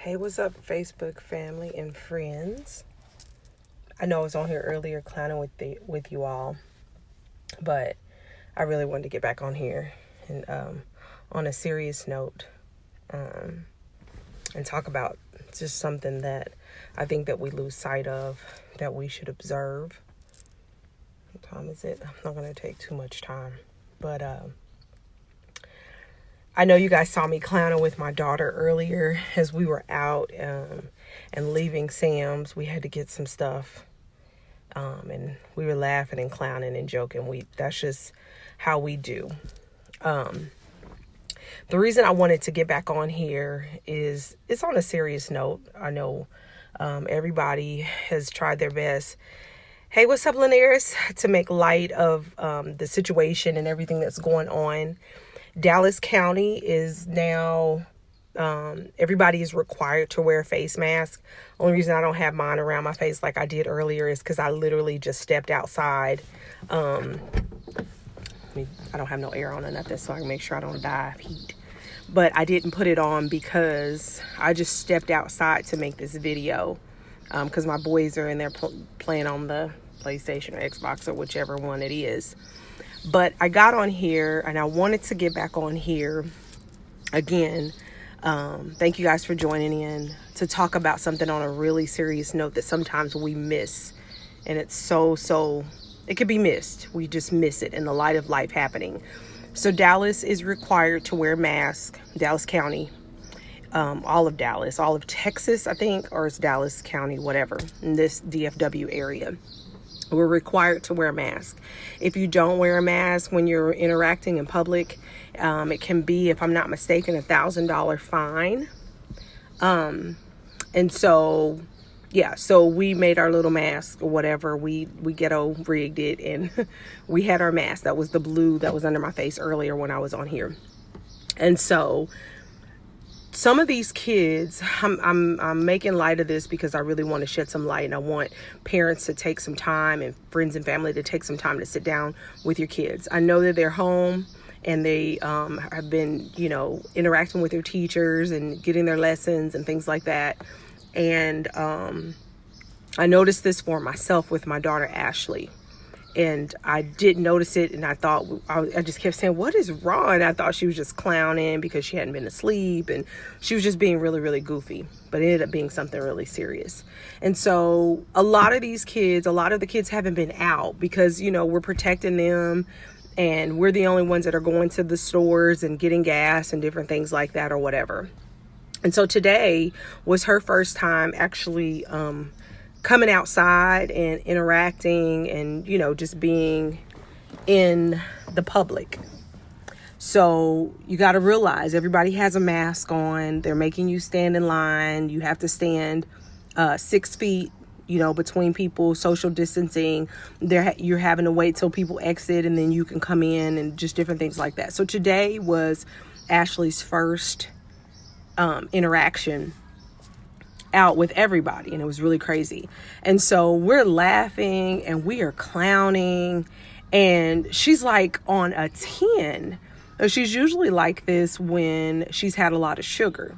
Hey, what's up, Facebook family and friends? I know I was on here earlier clowning with you all, but I really wanted to get back on here and on a serious note and talk about just something that I think that we lose sight of, that we should observe. What time is it? I'm not going to take too much time, but I know you guys saw me clowning with my daughter earlier as we were out and leaving Sam's. We had to get some stuff, and we were laughing and clowning and joking. That's just how we do. The reason I wanted to get back on here is it's on a serious note. I know everybody has tried their best. Hey, what's up, Linares? To make light of the situation and everything that's going on. Dallas County is now, everybody is required to wear a face mask. Only reason I don't have mine around my face like I did earlier is because I literally just stepped outside. I don't have no air on or nothing, so I can make sure I don't die of heat. But I didn't put it on because I just stepped outside to make this video. Because my boys are in there playing on the PlayStation or Xbox or whichever one it is. But I got on here and I wanted to get back on here again. Thank you guys for joining in to talk about something on a really serious note that sometimes we miss. And it's so, it could be missed. We just miss it in the light of life happening. So Dallas is required to wear masks. Dallas County, all of Dallas, all of Texas, I think, or it's Dallas County, whatever, in this DFW area. We're required to wear a mask. If you don't wear a mask when you're interacting in public, it can be, if I'm not mistaken, $1,000 fine. And so, yeah, so we made our little mask or whatever. We ghetto rigged it and we had our mask. That was the blue that was under my face earlier when I was on here. And so some of these kids, I'm making light of this because I really want to shed some light, and I want parents to take some time and friends and family to take some time to sit down with your kids. I know that they're home and they have been, interacting with their teachers and getting their lessons and things like that. And I noticed this for myself with my daughter, Ashley. And I didn't notice it, and I thought, I just kept saying, what is wrong? I thought she was just clowning because she hadn't been asleep, and she was just being really, really goofy. But it ended up being something really serious. And so a lot of these kids, a lot of the kids haven't been out because, we're protecting them, and we're the only ones that are going to the stores and getting gas and different things like that or whatever. And so today was her first time actually coming outside and interacting and, just being in the public. So you got to realize everybody has a mask on. They're making you stand in line. You have to stand 6 feet, between people, social distancing. You're having to wait till people exit and then you can come in and just different things like that. So today was Ashley's first interaction out with everybody, and it was really crazy. And so we're laughing and we are clowning, and she's like on a 10. She's usually like this when she's had a lot of sugar.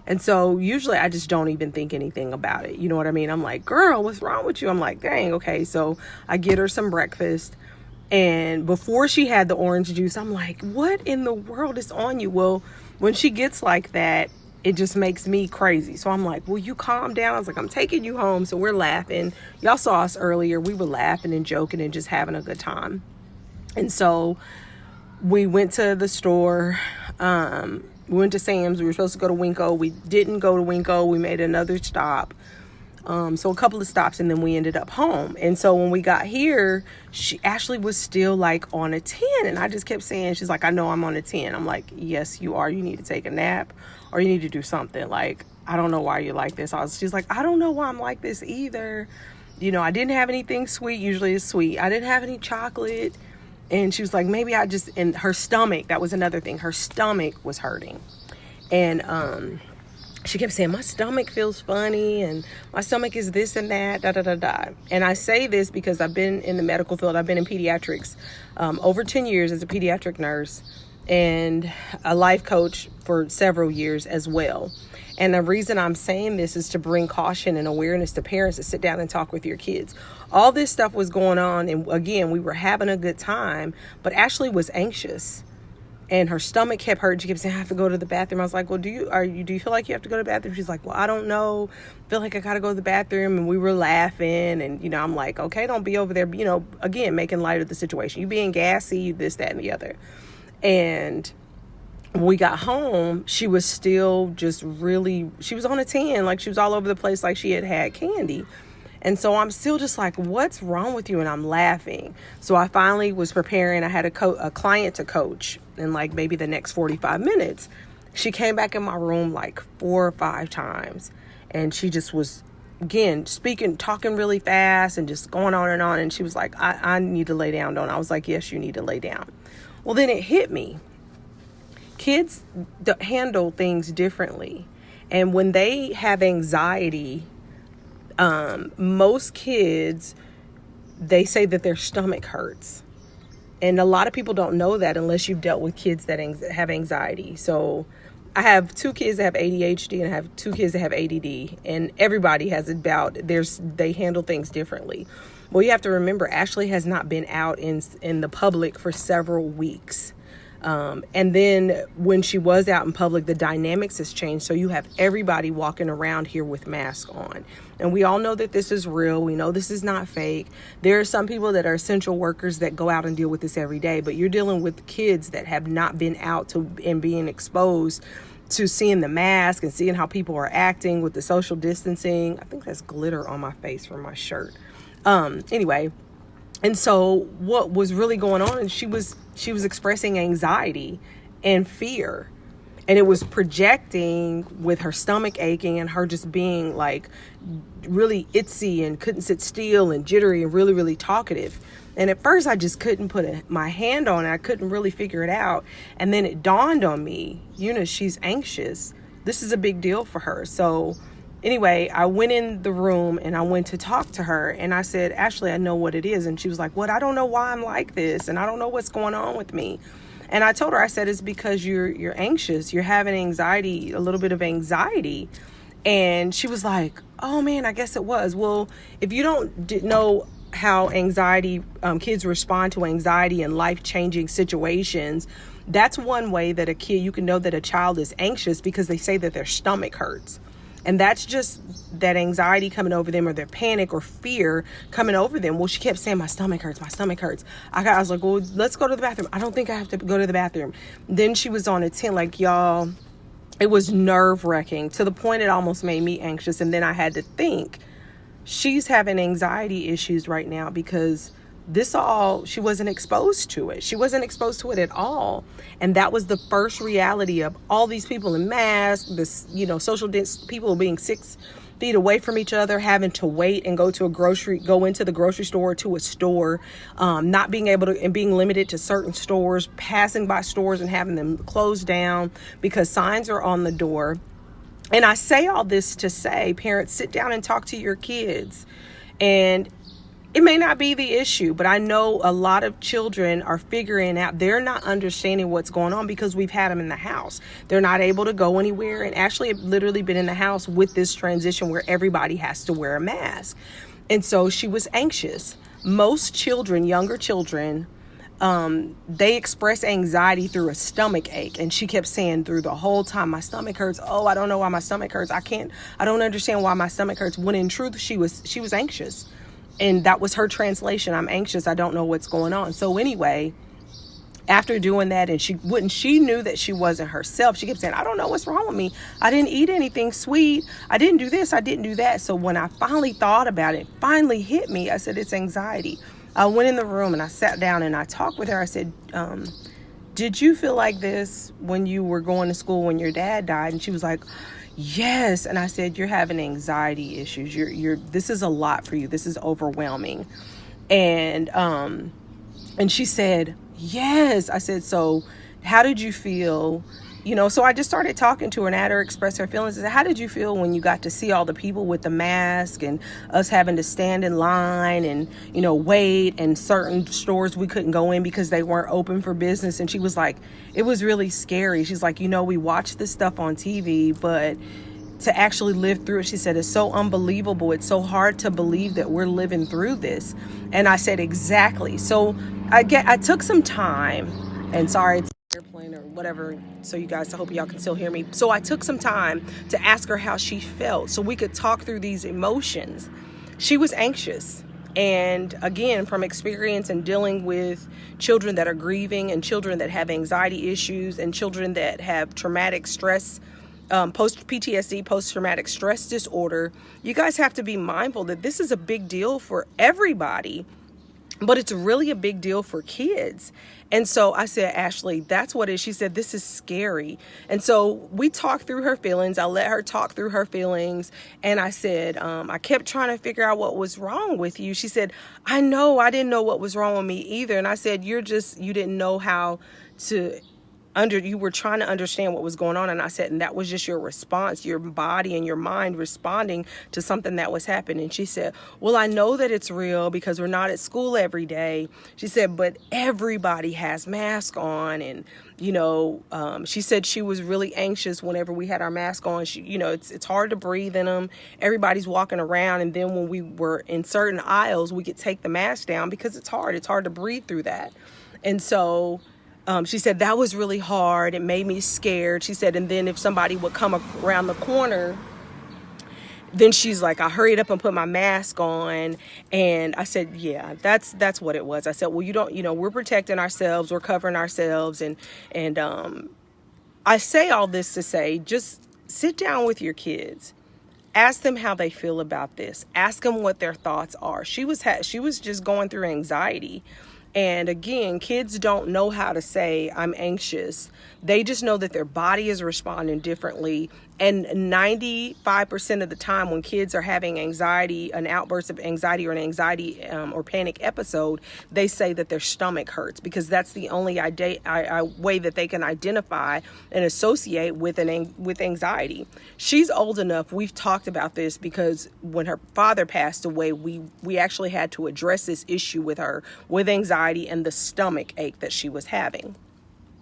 And so usually I just don't even think anything about it. You know what I mean? I'm like, girl, what's wrong with you? I'm like, dang, okay. So I get her some breakfast, and before she had the orange juice, I'm like, what in the world is on you? Well, when she gets like that, it just makes me crazy. So I'm like, will you calm down? I was like, I'm taking you home. So we're laughing. Y'all saw us earlier. We were laughing and joking and just having a good time. And so we went to the store. We went to Sam's. We were supposed to go to Winco. We didn't go to Winco. We made another stop. So a couple of stops, and then we ended up home. And so when we got here, Ashley was still like on a 10. And I just kept saying, she's like, I know I'm on a 10. I'm like, yes, you are. You need to take a nap or you need to do something. Like, I don't know why you're like this. She's like, I don't know why I'm like this either. I didn't have anything sweet. Usually it's sweet. I didn't have any chocolate. And she was like, maybe and her stomach, that was another thing. Her stomach was hurting. And, she kept saying, my stomach feels funny and my stomach is this and that, da, da, da, da. And I say this because I've been in the medical field. I've been in pediatrics over 10 years as a pediatric nurse and a life coach for several years as well. And the reason I'm saying this is to bring caution and awareness to parents to sit down and talk with your kids. All this stuff was going on, and again, we were having a good time, but Ashley was anxious. And her stomach kept hurting. She kept saying, I have to go to the bathroom. I was like, well, do you feel like you have to go to the bathroom? She's like, well, I don't know. I feel like I got to go to the bathroom. And we were laughing. And, I'm like, okay, don't be over there, again, making light of the situation. You being gassy, this, that, and the other. And when we got home, she was still just she was on a 10. Like, she was all over the place like she had candy. And so I'm still just like, what's wrong with you? And I'm laughing. So I finally was preparing. I had a client to coach in like maybe the next 45 minutes. She came back in my room like 4 or 5 times. And she just was, again, talking really fast and just going on and on. And she was like, I need to lay down, don't I? I was like, yes, you need to lay down. Well, then it hit me. Kids handle things differently. And when they have anxiety, most kids, they say that their stomach hurts. And a lot of people don't know that unless you've dealt with kids that have anxiety. So I have 2 kids that have ADHD and I have 2 kids that have ADD, and everybody has it about, they handle things differently. Well, you have to remember, Ashley has not been out in the public for several weeks. And then when she was out in public, the dynamics has changed. So you have everybody walking around here with masks on. And we all know that this is real. We know this is not fake. There are some people that are essential workers that go out and deal with this every day. But you're dealing with kids that have not been out and being exposed to seeing the mask and seeing how people are acting with the social distancing. I think that's glitter on my face from my shirt. Anyway. And so what was really going on is she was expressing anxiety and fear, and it was projecting with her stomach aching and her just being like really itsy and couldn't sit still and jittery and really, really talkative. And at first I just couldn't put my hand on it. I couldn't really figure it out. And then it dawned on me, she's anxious. This is a big deal for her. So anyway, I went in the room and I went to talk to her, and I said, Ashley, I know what it is. And she was like, what? I don't know why I'm like this, and I don't know what's going on with me. And I told her, I said, it's because you're anxious. You're having anxiety, a little bit of anxiety. And she was like, oh man, I guess it was. Well, if you don't know how anxiety, kids respond to anxiety in life-changing situations, that's one way that you can know that a child is anxious, because they say that their stomach hurts. And that's just that anxiety coming over them, or their panic or fear coming over them. Well, she kept saying, my stomach hurts, my stomach hurts. I was like, well, let's go to the bathroom. I don't think I have to go to the bathroom. Then she was on a 10, like, y'all, it was nerve-wracking to the point it almost made me anxious. And then I had to think, she's having anxiety issues right now because she wasn't exposed to it. She wasn't exposed to it at all. And that was the first reality of all these people in masks, this, social distance, people being 6 feet away from each other, having to wait and go into the grocery store, to a store, not being able to, and being limited to certain stores, passing by stores and having them closed down because signs are on the door. And I say all this to say, parents, sit down and talk to your kids. And it may not be the issue, but I know a lot of children are figuring out, they're not understanding what's going on because we've had them in the house. They're not able to go anywhere. And Ashley had literally been in the house with this transition where everybody has to wear a mask. And so she was anxious. Most children, younger children, they express anxiety through a stomach ache. And she kept saying through the whole time, my stomach hurts. Oh, I don't know why my stomach hurts. I don't understand why my stomach hurts. When in truth, she was anxious. And that was her translation. I'm anxious. I don't know what's going on. So anyway, after doing that, and she knew that she wasn't herself. She kept saying, I don't know what's wrong with me. I didn't eat anything sweet. I didn't do this. I didn't do that. So when I finally thought about it, finally hit me. I said, it's anxiety. I went in the room and I sat down and I talked with her. I said, did you feel like this when you were going to school when your dad died? And she was like, yes. And I said, you're having anxiety issues. This is a lot for you. This is overwhelming. And she said, yes. I said, so how did you feel? So I just started talking to her and had her express her feelings. I said, how did you feel when you got to see all the people with the mask and us having to stand in line and, wait, and certain stores we couldn't go in because they weren't open for business? And she was like, it was really scary. She's like, we watch this stuff on TV, but to actually live through it. She said, it's so unbelievable. It's so hard to believe that we're living through this. And I said, exactly. So I took some time, and sorry, it's an airplane or whatever. So you guys, I hope y'all can still hear me. So I took some time to ask her how she felt so we could talk through these emotions. She was anxious. And again, from experience and dealing with children that are grieving and children that have anxiety issues and children that have traumatic stress, post-PTSD, post-traumatic stress disorder, you guys have to be mindful that this is a big deal for everybody, but it's really a big deal for kids. And so I said, Ashley, that's what it is. She said, this is scary. And so we talked through her feelings. I let her talk through her feelings. And I said, I kept trying to figure out what was wrong with you. She said, I didn't know what was wrong with me either. And I said, you didn't know how to you were trying to understand what was going on. And I said, and that was just your response, your body and your mind responding to something that was happening. She said, well, I know that it's real because we're not at school every day. She said, but everybody has masks on. And, she said she was really anxious whenever we had our mask on. It's hard to breathe in them. Everybody's walking around. And then when we were in certain aisles, we could take the mask down because it's hard. It's hard to breathe through that. And so she said, that was really hard. It made me scared. She said, and then if somebody would come around the corner, then she's like, I hurried up and put my mask on. And I said, yeah, that's what it was. I said, well, we're protecting ourselves. We're covering ourselves. And I say all this to say, just sit down with your kids. Ask them how they feel about this. Ask them what their thoughts are. She was just going through anxiety. And again, kids don't know how to say, I'm anxious. They just know that their body is responding differently. And 95% of the time when kids are having anxiety, an outburst of anxiety or an anxiety or panic episode, they say that their stomach hurts because that's the only way that they can identify and associate with anxiety. She's old enough. We've talked about this because when her father passed away, we actually had to address this issue with her with anxiety and the stomach ache that she was having.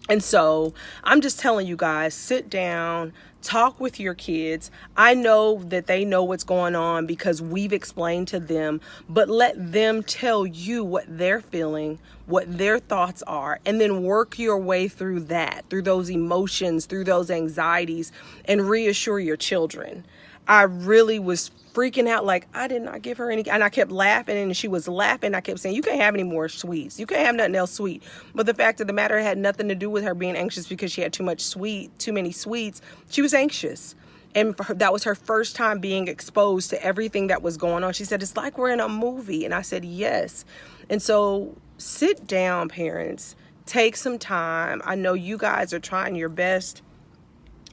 And so I'm just telling you guys, sit down, talk with your kids. I know that they know what's going on because we've explained to them, but let them tell you what they're feeling, what their thoughts are, and then work your way through that, through those emotions, through those anxieties, and reassure your children. I really was freaking out, like I did not give her any, and I kept laughing, and she was laughing. I kept saying, you can't have any more sweets. You can't have nothing else sweet. But the fact of the matter had nothing to do with her being anxious because she had too many sweets. She was anxious. And that was her first time being exposed to everything that was going on. She said, it's like we're in a movie. And I said, yes. And so sit down, parents, take some time. I know you guys are trying your best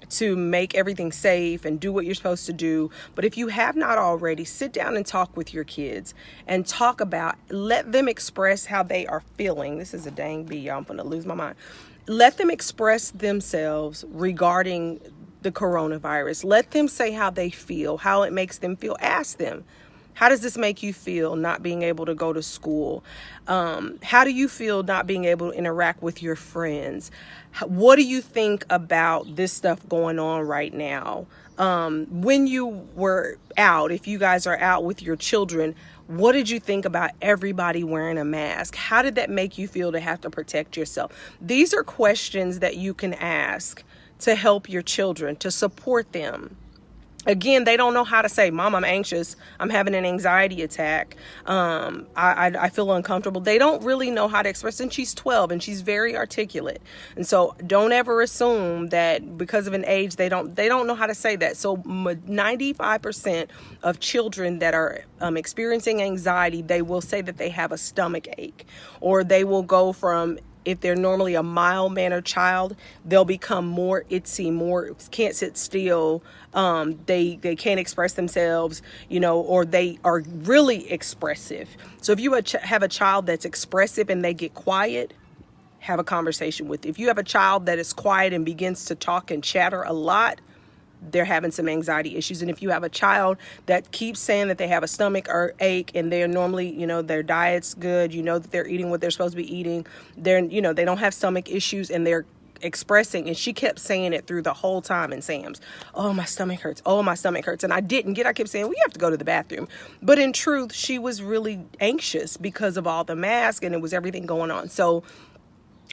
to make everything safe and do what you're supposed to do. But if you have not already, sit down and talk with your kids and let them express how they are feeling. This is a dang bee, y'all. I'm going to lose my mind. Let them express themselves regarding the coronavirus. Let them say how they feel, how it makes them feel. Ask them, how does this make you feel not being able to go to school? How do you feel not being able to interact with your friends? What do you think about this stuff going on right now? When you were out, if you guys are out with your children, what did you think about everybody wearing a mask? How did that make you feel to have to protect yourself? These are questions that you can ask to help your children, to support them. Again, they don't know how to say, Mom, I'm anxious. I'm having an anxiety attack. I feel uncomfortable. They don't really know how to express it. And she's 12 and she's very articulate. And so don't ever assume that because of an age, they don't know how to say that. So 95% of children that are experiencing anxiety, they will say that they have a stomach ache, or they will go from, if they're normally a mild-mannered child, they'll become more itsy, more can't sit still. They can't express themselves, or they are really expressive. So if you have a child that's expressive and they get quiet, have a conversation with. If you have a child that is quiet and begins to talk and chatter a lot, they're having some anxiety issues. And if you have a child that keeps saying that they have a stomach or ache and they're normally, their diet's good, that they're eating what they're supposed to be eating, they don't have stomach issues and they're expressing, and she kept saying it through the whole time in Sam's. Oh, my stomach hurts. Oh, my stomach hurts. And I kept saying, we have to go to the bathroom. But in truth, she was really anxious because of all the masks and it was everything going on. So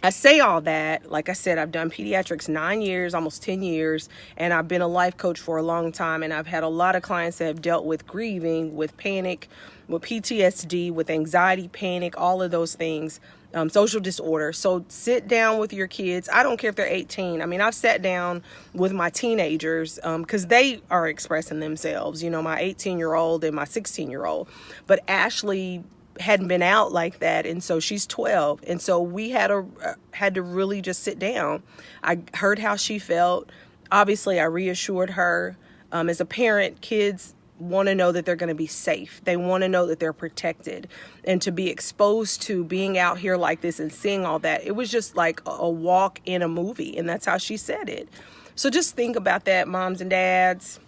I say all that, like I said, I've done pediatrics 9 years, almost 10 years, and I've been a life coach for a long time. And I've had a lot of clients that have dealt with grieving, with panic, with PTSD, with anxiety, panic, all of those things, social disorder. So sit down with your kids. I don't care if they're 18. I mean, I've sat down with my teenagers because they are expressing themselves, you know, my 18-year-old and my 16-year-old. But Ashley hadn't been out like that, and so she's 12, and so we had to really just sit down. I heard how she felt. Obviously, I reassured her. As a parent, kids want to know that they're going to be safe. They want to know that they're protected, and to be exposed to being out here like this and seeing all that, it was just like a walk in a movie, and that's how she said it. So just think about that, moms and dads,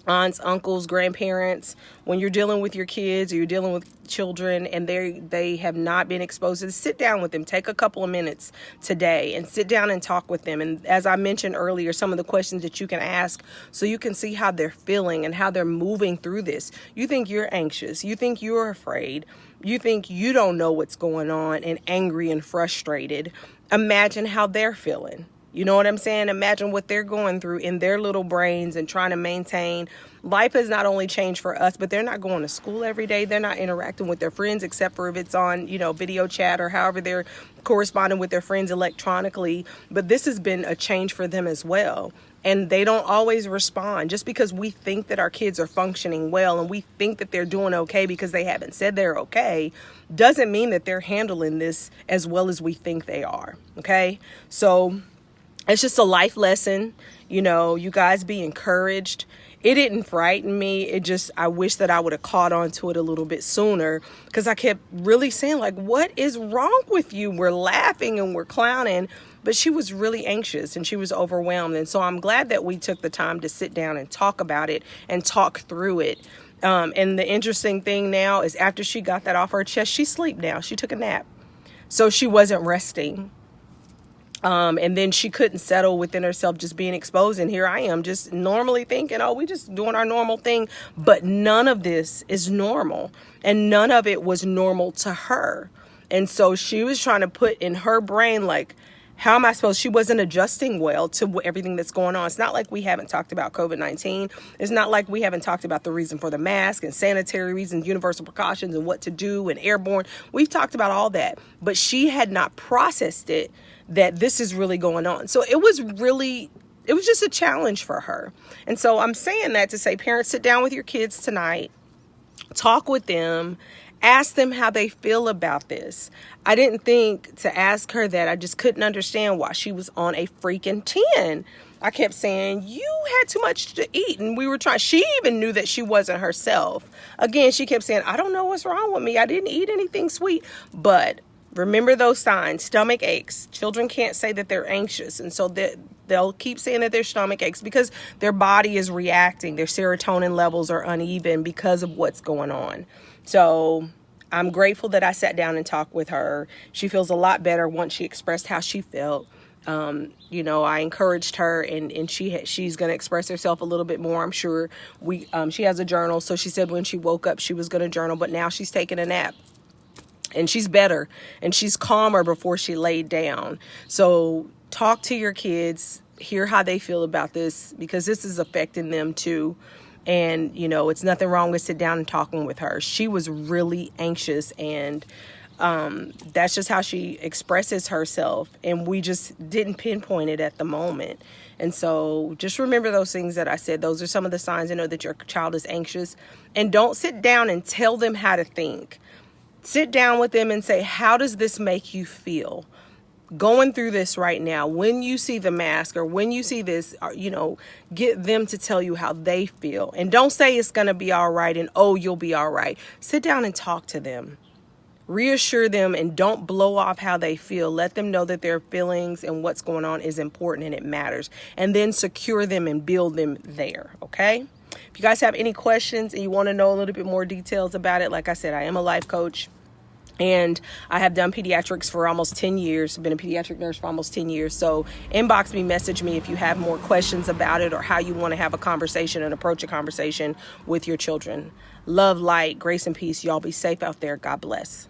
aunts, uncles, grandparents, when you're dealing with your kids or you're dealing with children and they have not been exposed to this, sit down with them. Take a couple of minutes today and sit down and talk with them. And as I mentioned earlier, some of the questions that you can ask so you can see how they're feeling and how they're moving through this. You think you're anxious. You think you're afraid. You think you don't know what's going on and angry and frustrated. Imagine how they're feeling. You know what I'm saying? Imagine what they're going through in their little brains and trying to maintain. Life has not only changed for us, but they're not going to school every day. They're not interacting with their friends except for if it's on, you know, video chat or however they're corresponding with their friends electronically. But this has been a change for them as well. And they don't always respond. Just because we think that our kids are functioning well and we think that they're doing okay because they haven't said they're okay, doesn't mean that they're handling this as well as we think they are. Okay? So it's just a life lesson. You know, you guys be encouraged. It didn't frighten me. I wish that I would have caught on to it a little bit sooner, because I kept really saying, like, what is wrong with you? We're laughing and we're clowning. But she was really anxious and she was overwhelmed. And so I'm glad that we took the time to sit down and talk about it and talk through it. And the interesting thing now is after she got that off her chest, she's asleep now. She took a nap. So she wasn't resting. And then she couldn't settle within herself, just being exposed. And here I am just normally thinking, oh, we just doing our normal thing. But none of this is normal. And none of it was normal to her. And so she was trying to put in her brain, like, how am I supposed? She wasn't adjusting well to everything that's going on. It's not like we haven't talked about COVID-19. It's not like we haven't talked about the reason for the mask and sanitary reasons, universal precautions and what to do and airborne. We've talked about all that. But she had not processed it, that this is really going on. So it was just a challenge for her. And so I'm saying that to say, parents, sit down with your kids tonight, talk with them, ask them how they feel about this. I didn't think to ask her that. I just couldn't understand why she was on a freaking 10. I kept saying, you had too much to eat. And we were trying. She even knew that she wasn't herself. Again, she kept saying, I don't know what's wrong with me. I didn't eat anything sweet. But remember those signs, stomach aches. Children can't say that they're anxious. And so they'll keep saying that their stomach aches because their body is reacting. Their serotonin levels are uneven because of what's going on. So I'm grateful that I sat down and talked with her. She feels a lot better once she expressed how she felt. You know, I encouraged her, and she's going to express herself a little bit more. I'm sure she has a journal. So she said when she woke up, she was going to journal, but now she's taking a nap. And she's better and she's calmer before she laid down. So talk to your kids, hear how they feel about this, because this is affecting them too. And, you know, it's nothing wrong with sit down and talking with her. She was really anxious, and that's just how she expresses herself. And we just didn't pinpoint it at the moment. And so just remember those things that I said. Those are some of the signs to know that your child is anxious. And don't sit down and tell them how to think. Sit down with them and say, how does this make you feel going through this right now? When you see the mask or when you see this, you know, get them to tell you how they feel. And don't say it's going to be all right and, oh, you'll be all right. Sit down and talk to them. Reassure them and don't blow off how they feel. Let them know that their feelings and what's going on is important and it matters. And then secure them and build them there, okay? If you guys have any questions and you want to know a little bit more details about it, like I said, I am a life coach. And I have done pediatrics for almost 10 years. I've been a pediatric nurse for almost 10 years. So inbox me, message me if you have more questions about it or how you want to have a conversation and approach a conversation with your children. Love, light, grace, and peace. Y'all be safe out there. God bless.